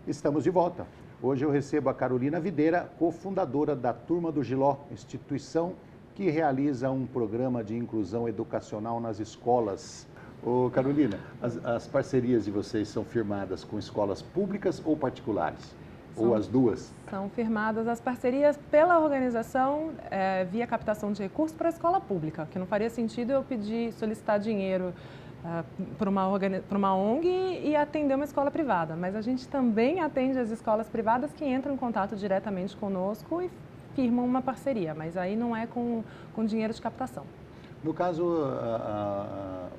Estamos de volta. Hoje eu recebo a Carolina Videira, cofundadora da Turma do Giló, instituição que realiza um programa de inclusão educacional nas escolas. Ô Carolina, as parcerias de vocês são firmadas com escolas públicas ou particulares? Ou as duas? São firmadas as parcerias pela organização via captação de recursos para a escola pública, que não faria sentido eu solicitar dinheiro para uma ONG e atender uma escola privada, mas a gente também atende as escolas privadas que entram em contato diretamente conosco e firmam uma parceria, mas aí não é com dinheiro de captação. No caso,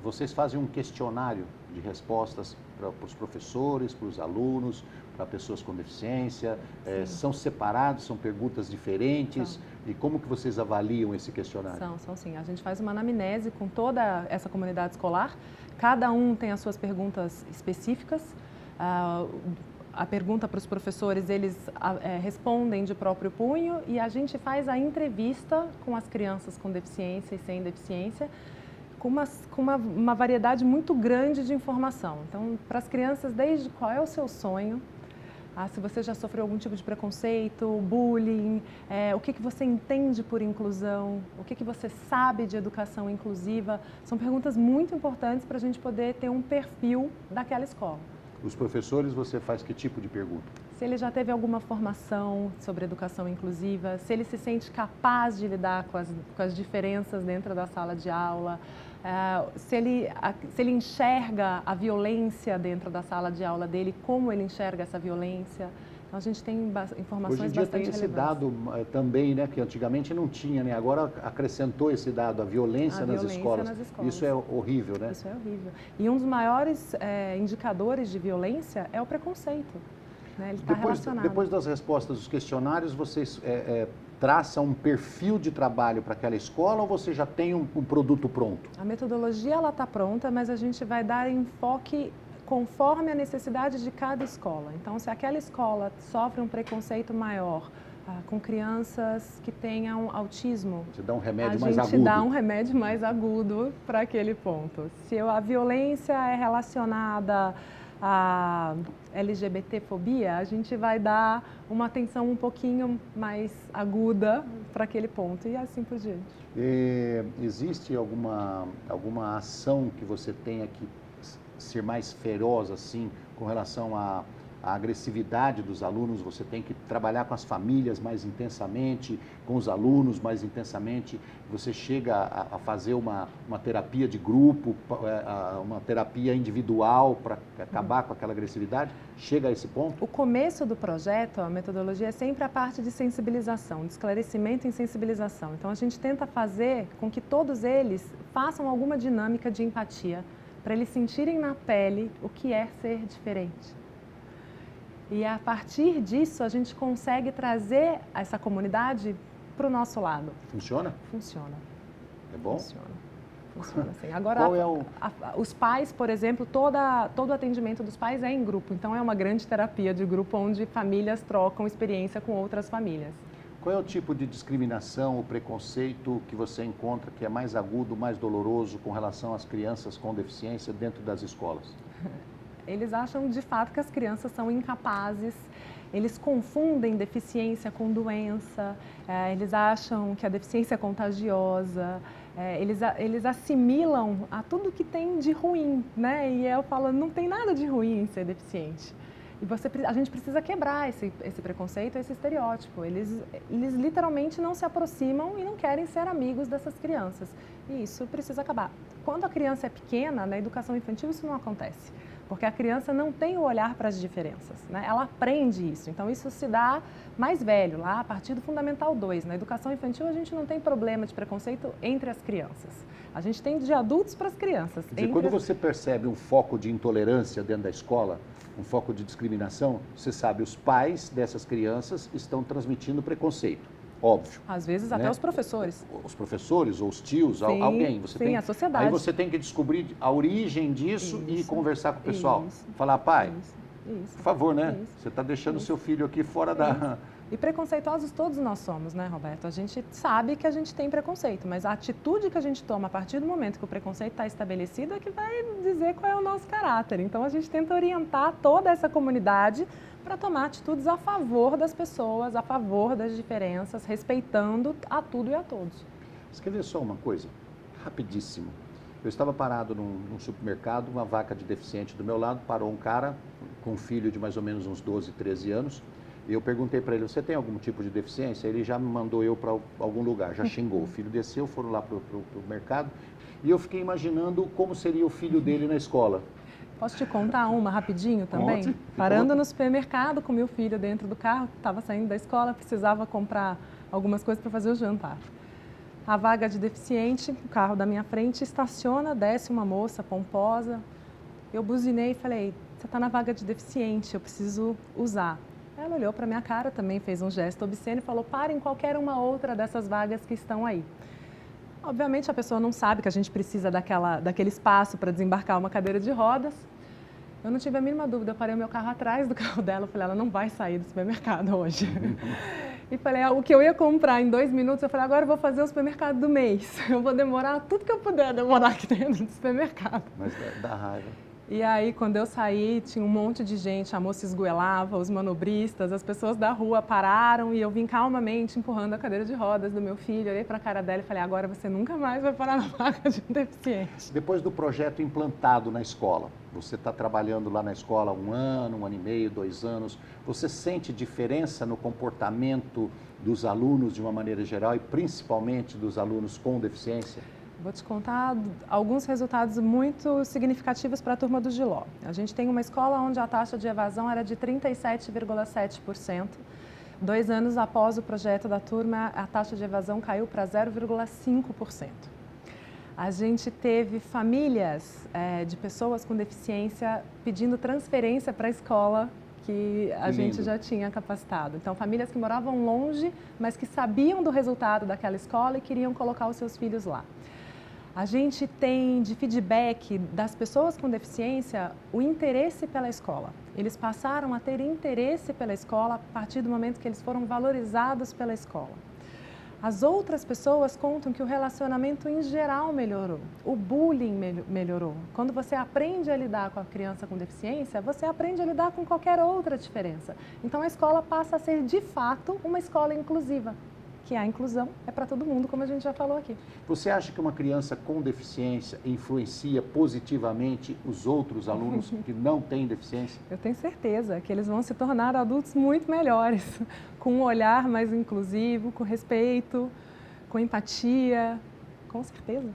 vocês fazem um questionário de respostas para os professores, para os alunos, para pessoas com deficiência, são separados, são perguntas diferentes, e como que vocês avaliam esse questionário? São sim. A gente faz uma anamnese com toda essa comunidade escolar, cada um tem as suas perguntas específicas, a pergunta para os professores, eles respondem de próprio punho e a gente faz a entrevista com as crianças com deficiência e sem deficiência, com uma variedade muito grande de informação. Então, para as crianças, desde qual é o seu sonho, se você já sofreu algum tipo de preconceito, bullying, o que você entende por inclusão, o que você sabe de educação inclusiva, são perguntas muito importantes para a gente poder ter um perfil daquela escola. Os professores, você faz que tipo de pergunta? Se ele já teve alguma formação sobre educação inclusiva, se ele se sente capaz de lidar com as diferenças dentro da sala de aula, se ele enxerga a violência dentro da sala de aula dele, como ele enxerga essa violência. Então, a gente tem informações Hoje em dia bastante tem esse relevantes. dado também, né, que antigamente não tinha, né? Agora acrescentou esse dado, a violência nas escolas. Isso é horrível, né? Isso é horrível. E um dos maiores indicadores de violência é o preconceito. Né? Ele está relacionado. Depois das respostas dos questionários, vocês traçam um perfil de trabalho para aquela escola ou você já tem um produto pronto? A metodologia está pronta, mas a gente vai dar enfoque conforme a necessidade de cada escola. Então, se aquela escola sofre um preconceito maior com crianças que tenham autismo, você dá um remédio mais agudo. A gente dá um remédio mais agudo para aquele ponto. Se a violência é relacionada a LGBTfobia, a gente vai dar uma atenção um pouquinho mais aguda para aquele ponto e assim por diante. Existe alguma ação que você tenha que ser mais feroz assim com relação à agressividade dos alunos? Você tem que trabalhar com as famílias mais intensamente, com os alunos mais intensamente. Você chega a fazer uma terapia de grupo, uma terapia individual para acabar com aquela agressividade? Chega a esse ponto? O começo do projeto, a metodologia é sempre a parte de sensibilização, de esclarecimento e sensibilização. Então, a gente tenta fazer com que todos eles façam alguma dinâmica de empatia, para eles sentirem na pele o que é ser diferente. E a partir disso, a gente consegue trazer essa comunidade para o nosso lado. Funciona? Funciona. É bom? Funciona sim. Agora, qual é os pais, por exemplo, todo o atendimento dos pais é em grupo. Então, é uma grande terapia de grupo onde famílias trocam experiência com outras famílias. Qual é o tipo de discriminação, o preconceito que você encontra que é mais agudo, mais doloroso com relação às crianças com deficiência dentro das escolas? Eles acham de fato que as crianças são incapazes, eles confundem deficiência com doença, eles acham que a deficiência é contagiosa, eles assimilam a tudo que tem de ruim, né? E eu falo, não tem nada de ruim em ser deficiente. E a gente precisa quebrar esse preconceito, esse estereótipo. Eles literalmente não se aproximam e não querem ser amigos dessas crianças. E isso precisa acabar. Quando a criança é pequena, na educação infantil isso não acontece. Porque a criança não tem o olhar para as diferenças, né? Ela aprende isso. Então, isso se dá mais velho, lá a partir do Fundamental 2. Na educação infantil, a gente não tem problema de preconceito entre as crianças. A gente tem de adultos para as crianças. Quer dizer, quando você percebe um foco de intolerância dentro da escola, um foco de discriminação, você sabe, os pais dessas crianças estão transmitindo preconceito, óbvio. Às vezes né? até os professores. Os professores ou os tios, sim, alguém. A sociedade. Aí você tem que descobrir a origem disso e conversar com o pessoal. Falar, pai, por favor, né? Você está deixando o seu filho aqui fora E preconceituosos todos nós somos, né, Roberto? A gente sabe que a gente tem preconceito, mas a atitude que a gente toma a partir do momento que o preconceito está estabelecido é que vai dizer qual é o nosso caráter. Então, a gente tenta orientar toda essa comunidade para tomar atitudes a favor das pessoas, a favor das diferenças, respeitando a tudo e a todos. Você quer ver só uma coisa? Rapidíssimo. Eu estava parado num supermercado, uma vaca de deficiente do meu lado, parou um cara com um filho de mais ou menos uns 12, 13 anos, e eu perguntei para ele, você tem algum tipo de deficiência? Ele já me mandou eu para algum lugar, já xingou. O filho desceu, foram lá para o mercado, e eu fiquei imaginando como seria o filho dele na escola. Posso te contar uma rapidinho também? Conte. Parando no supermercado com meu filho dentro do carro, estava saindo da escola, precisava comprar algumas coisas para fazer o jantar. A vaga de deficiente, o carro da minha frente, estaciona, desce uma moça pomposa. Eu buzinei e falei, você está na vaga de deficiente, eu preciso usar. Ela olhou para minha cara, também fez um gesto obsceno e falou, para em qualquer uma outra dessas vagas que estão aí. Obviamente a pessoa não sabe que a gente precisa daquele espaço para desembarcar uma cadeira de rodas. Eu não tive a mínima dúvida, eu parei o meu carro atrás do carro dela, eu falei, ela não vai sair do supermercado hoje. E falei, o que eu ia comprar em 2 minutos, eu falei, agora eu vou fazer o supermercado do mês. Eu vou demorar tudo que eu puder demorar aqui dentro do supermercado. Mas dá raiva. E aí, quando eu saí, tinha um monte de gente, a moça esgoelava, os manobristas, as pessoas da rua pararam e eu vim calmamente empurrando a cadeira de rodas do meu filho, olhei para a cara dela e falei, agora você nunca mais vai parar na vaga de um deficiente. Depois do projeto implantado na escola, você está trabalhando lá na escola há 1 ano, 1 ano e meio, 2 anos, você sente diferença no comportamento dos alunos de uma maneira geral e principalmente dos alunos com deficiência? Vou te contar alguns resultados muito significativos para a turma do Giló. A gente tem uma escola onde a taxa de evasão era de 37,7%. 2 anos após o projeto da turma, a taxa de evasão caiu para 0,5%. A gente teve famílias de pessoas com deficiência pedindo transferência para a escola que a gente já tinha capacitado. Então, famílias que moravam longe, mas que sabiam do resultado daquela escola e queriam colocar os seus filhos lá. A gente tem de feedback das pessoas com deficiência o interesse pela escola. Eles passaram a ter interesse pela escola a partir do momento que eles foram valorizados pela escola. As outras pessoas contam que o relacionamento em geral melhorou, o bullying melhorou. Quando você aprende a lidar com a criança com deficiência, você aprende a lidar com qualquer outra diferença. Então a escola passa a ser de fato uma escola inclusiva. Que a inclusão é para todo mundo, como a gente já falou aqui. Você acha que uma criança com deficiência influencia positivamente os outros alunos que não têm deficiência? Eu tenho certeza que eles vão se tornar adultos muito melhores, com um olhar mais inclusivo, com respeito, com empatia, com certeza.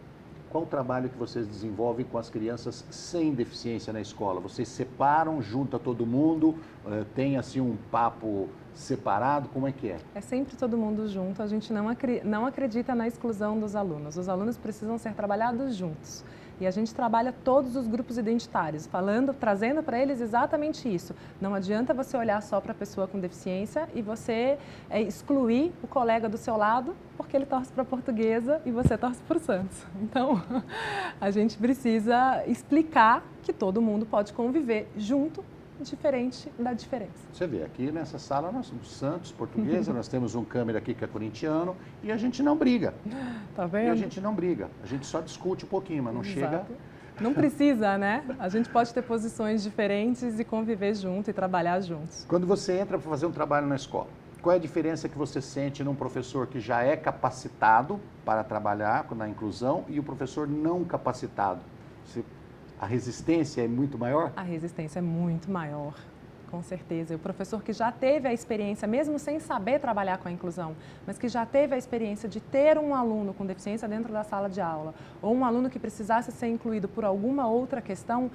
Qual o trabalho que vocês desenvolvem com as crianças sem deficiência na escola? Vocês separam, junta todo mundo, tem assim um papo separado, como é que é? É sempre todo mundo junto, a gente não acredita na exclusão dos alunos. Os alunos precisam ser trabalhados juntos. E a gente trabalha todos os grupos identitários, trazendo para eles exatamente isso. Não adianta você olhar só para a pessoa com deficiência e você excluir o colega do seu lado porque ele torce para a Portuguesa e você torce para o Santos. Então, a gente precisa explicar que todo mundo pode conviver junto, diferente da diferença. Você vê, aqui nessa sala nós somos Santos, Portuguesa, nós temos um câmera aqui que é corintiano e a gente não briga. Tá vendo? E a gente não briga, a gente só discute um pouquinho, mas não chega... Não precisa, né? A gente pode ter posições diferentes e conviver junto e trabalhar juntos. Quando você entra para fazer um trabalho na escola, qual é a diferença que você sente num professor que já é capacitado para trabalhar na inclusão e o professor não capacitado? A resistência é muito maior? A resistência é muito maior, com certeza. E o professor que já teve a experiência, mesmo sem saber trabalhar com a inclusão, mas que já teve a experiência de ter um aluno com deficiência dentro da sala de aula, ou um aluno que precisasse ser incluído por alguma outra questão,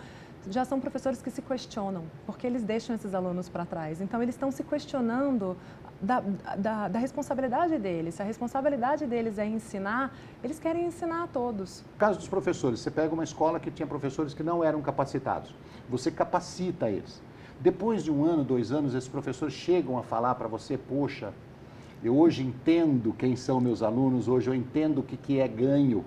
já são professores que se questionam, porque eles deixam esses alunos para trás. Então, eles estão se questionando da responsabilidade deles. Se a responsabilidade deles é ensinar, eles querem ensinar a todos. No caso dos professores, você pega uma escola que tinha professores que não eram capacitados, você capacita eles. Depois de 1 ano, 2 anos, esses professores chegam a falar para você, poxa, eu hoje entendo quem são meus alunos, hoje eu entendo o que é ganho.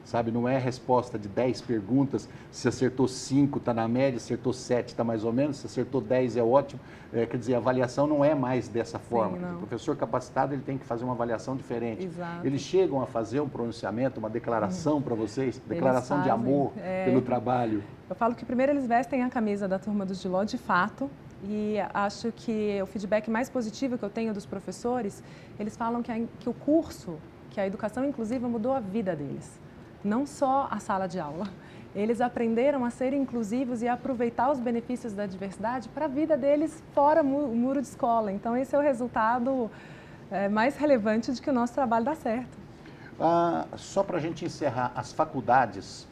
sabe? Não é resposta de 10 perguntas, se acertou 5 está na média, acertou 7 está mais ou menos, se acertou 10 é ótimo. Quer dizer, a avaliação não é mais dessa forma. Sim, o professor capacitado ele tem que fazer uma avaliação diferente. Exato. Eles chegam a fazer um pronunciamento, uma declaração para vocês, declaração de amor pelo trabalho. Eu falo que primeiro eles vestem a camisa da Turma do Giló, de fato, e acho que o feedback mais positivo que eu tenho dos professores, eles falam que o curso, que a educação inclusiva mudou a vida deles, não só a sala de aula. Eles aprenderam a ser inclusivos e a aproveitar os benefícios da diversidade para a vida deles fora o muro de escola. Então, esse é o resultado mais relevante de que o nosso trabalho dá certo. Só para a gente encerrar, as faculdades,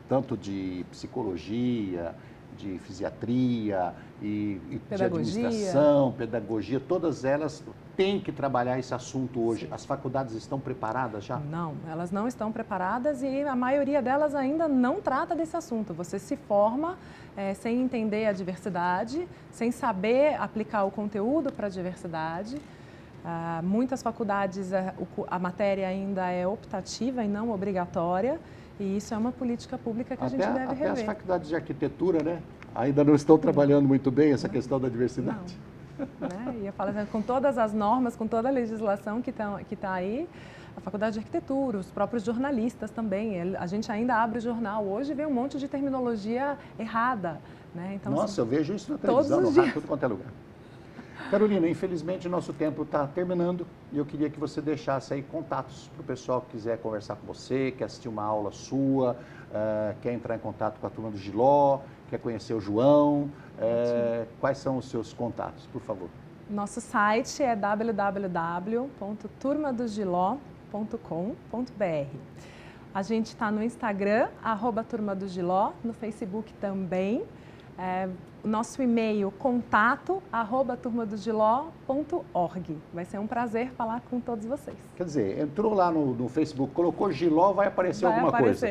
tanto de psicologia, de fisiatria e de administração, pedagogia, todas elas têm que trabalhar esse assunto hoje. Sim. As faculdades estão preparadas já? Não, elas não estão preparadas e a maioria delas ainda não trata desse assunto. Você se forma sem entender a diversidade, sem saber aplicar o conteúdo para a diversidade. Muitas faculdades, a matéria ainda é optativa e não obrigatória. E isso é uma política pública que a gente deve rever. Até as faculdades de arquitetura, né? Ainda não estão trabalhando muito bem essa questão da diversidade. Não. Né? E eu falo assim, com todas as normas, com toda a legislação que está aí, a faculdade de arquitetura, os próprios jornalistas também. A gente ainda abre o jornal hoje e vê um monte de terminologia errada. Né? Então, nossa, assim, eu vejo isso na televisão, no rádio, tudo quanto é lugar. Carolina, infelizmente o nosso tempo está terminando e eu queria que você deixasse aí contatos para o pessoal que quiser conversar com você, quer assistir uma aula sua, quer entrar em contato com a Turma do Giló, quer conhecer o João. Quais são os seus contatos, por favor? Nosso site é www.turmadogiló.com.br. A gente está no Instagram, @turmadogiló, no Facebook também. Nosso e-mail, contato@turmadogiló.org. Vai ser um prazer falar com todos vocês. Quer dizer, entrou lá no Facebook, colocou Giló, vai aparecer alguma coisa.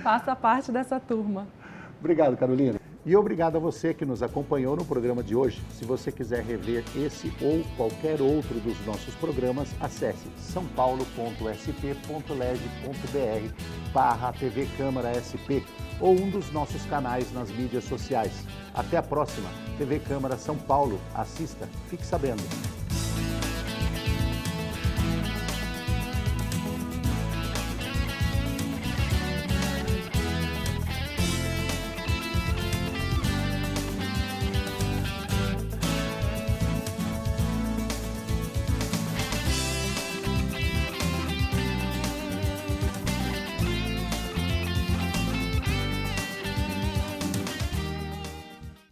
Faça parte dessa turma. Obrigado, Carolina. E obrigado a você que nos acompanhou no programa de hoje. Se você quiser rever esse ou qualquer outro dos nossos programas, acesse saopaulo.sp.leg.br/TV Câmara SP ou um dos nossos canais nas mídias sociais. Até a próxima. TV Câmara São Paulo. Assista, fique sabendo.